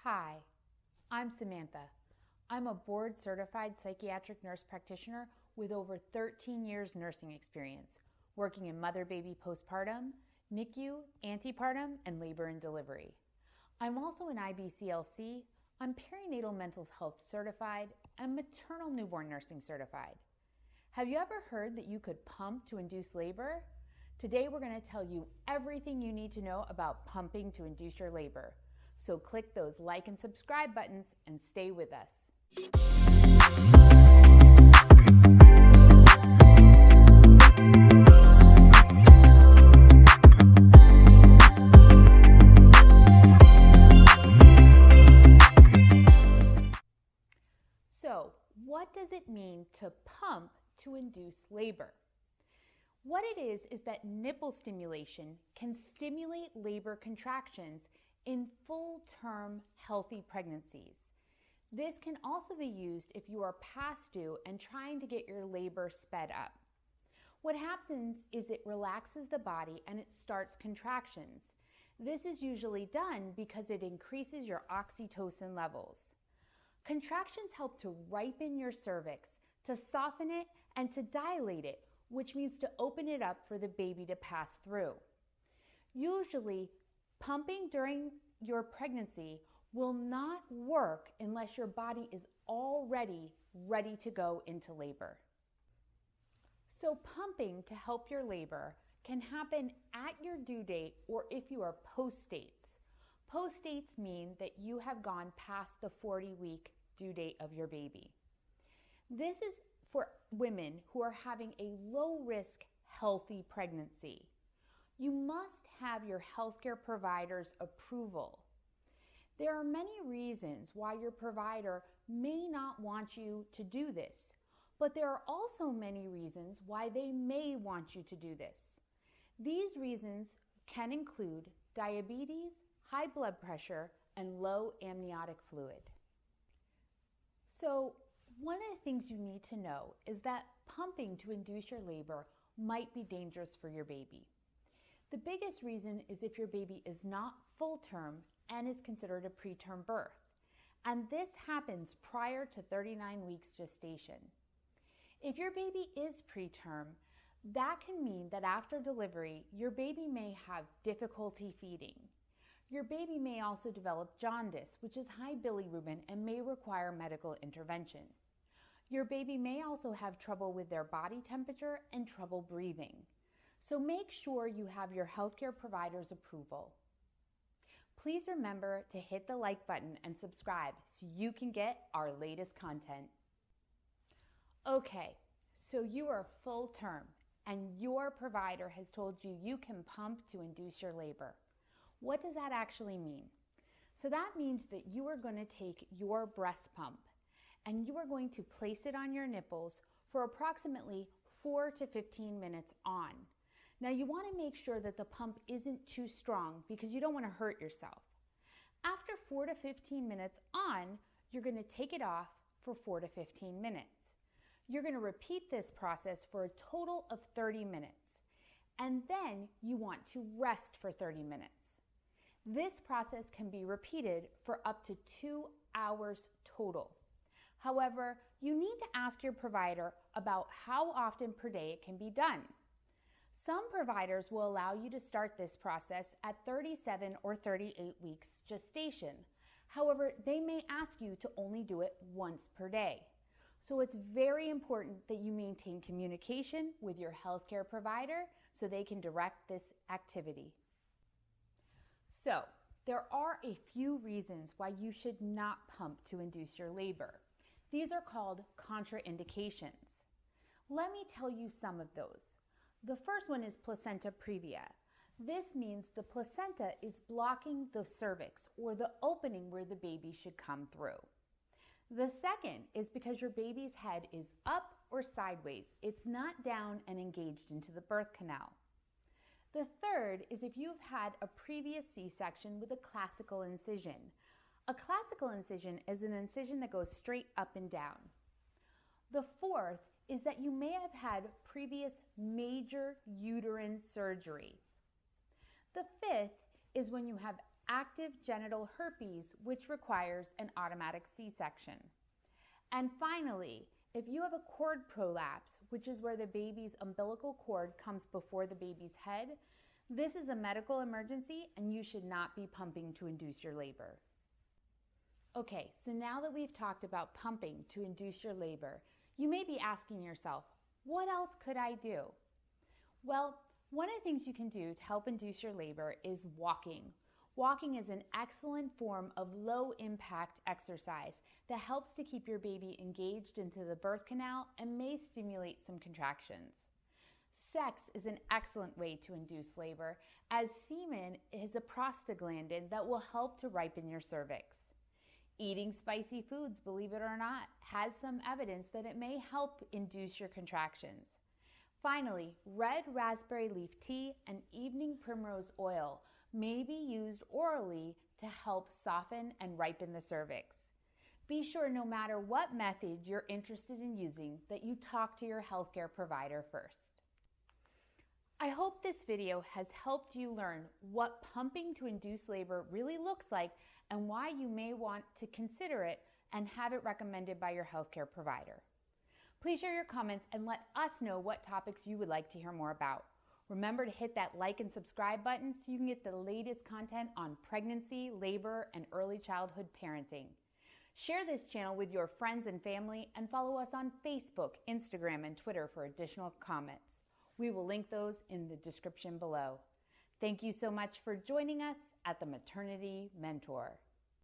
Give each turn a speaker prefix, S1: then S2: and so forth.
S1: Hi, I'm Samantha. I'm a board-certified psychiatric nurse practitioner with over 13 years nursing experience, working in mother-baby postpartum, NICU, antepartum, and labor and delivery. I'm also an IBCLC, I'm perinatal mental health certified, and maternal newborn nursing certified. Have you ever heard that you could pump to induce labor? Today we're going to tell you everything you need to know about pumping to induce your labor. So click those like and subscribe buttons and stay with us. So, what does it mean to pump to induce labor? What it is that nipple stimulation can stimulate labor contractions in full-term healthy pregnancies. This can also be used if you are past due and trying to get your labor sped up. What happens is it relaxes the body and it starts contractions. This is usually done because it increases your oxytocin levels. Contractions help to ripen your cervix, to soften it, and to dilate it, which means to open it up for the baby to pass through. Usually, pumping during your pregnancy will not work unless your body is already ready to go into labor. So pumping to help your labor can happen at your due date or if you are post-dates. Post-dates mean that you have gone past the 40-week due date of your baby. This is for women who are having a low-risk, healthy pregnancy. You must have your healthcare provider's approval. There are many reasons why your provider may not want you to do this, but there are also many reasons why they may want you to do this. These reasons can include diabetes, high blood pressure, and low amniotic fluid. So, one of the things you need to know is that pumping to induce your labor might be dangerous for your baby. The biggest reason is if your baby is not full term and is considered a preterm birth. And this happens prior to 39 weeks gestation. If your baby is preterm, that can mean that after delivery, your baby may have difficulty feeding. Your baby may also develop jaundice, which is high bilirubin and may require medical intervention. Your baby may also have trouble with their body temperature and trouble breathing. So make sure you have your healthcare provider's approval. Please remember to hit the like button and subscribe so you can get our latest content. Okay, so you are full term and your provider has told you you can pump to induce your labor. What does that actually mean? So that means that you are going to take your breast pump and you are going to place it on your nipples for approximately 4 to 15 minutes on. Now you want to make sure that the pump isn't too strong because you don't want to hurt yourself. After 4 to 15 minutes on, you're going to take it off for 4 to 15 minutes. You're going to repeat this process for a total of 30 minutes. And then you want to rest for 30 minutes. This process can be repeated for up to 2 hours total. However, you need to ask your provider about how often per day it can be done. Some providers will allow you to start this process at 37 or 38 weeks gestation. However, they may ask you to only do it once per day. So it's very important that you maintain communication with your healthcare provider so they can direct this activity. So, there are a few reasons why you should not pump to induce your labor. These are called contraindications. Let me tell you some of those. The first one is placenta previa. This means the placenta is blocking the cervix or the opening where the baby should come through. The second is because your baby's head is up or sideways. It's not down and engaged into the birth canal. The third is if you've had a previous C-section with a classical incision. A classical incision is an incision that goes straight up and down. The fourth is that you may have had previous major uterine surgery. The fifth is when you have active genital herpes, which requires an automatic C-section. And finally, if you have a cord prolapse, which is where the baby's umbilical cord comes before the baby's head, this is a medical emergency and you should not be pumping to induce your labor. Okay, so now that we've talked about pumping to induce your labor, you may be asking yourself, what else could I do? Well, one of the things you can do to help induce your labor is walking. Walking is an excellent form of low-impact exercise that helps to keep your baby engaged into the birth canal and may stimulate some contractions. Sex is an excellent way to induce labor, as semen is a prostaglandin that will help to ripen your cervix. Eating spicy foods, believe it or not, has some evidence that it may help induce your contractions. Finally, red raspberry leaf tea and evening primrose oil may be used orally to help soften and ripen the cervix. Be sure no matter what method you're interested in using that you talk to your healthcare provider first. I hope this video has helped you learn what pumping to induce labor really looks like and why you may want to consider it and have it recommended by your healthcare provider. Please share your comments and let us know what topics you would like to hear more about. Remember to hit that like and subscribe button so you can get the latest content on pregnancy, labor, and early childhood parenting. Share this channel with your friends and family and follow us on Facebook, Instagram, and Twitter for additional comments. We will link those in the description below. Thank you so much for joining us at the Maternity Mentor.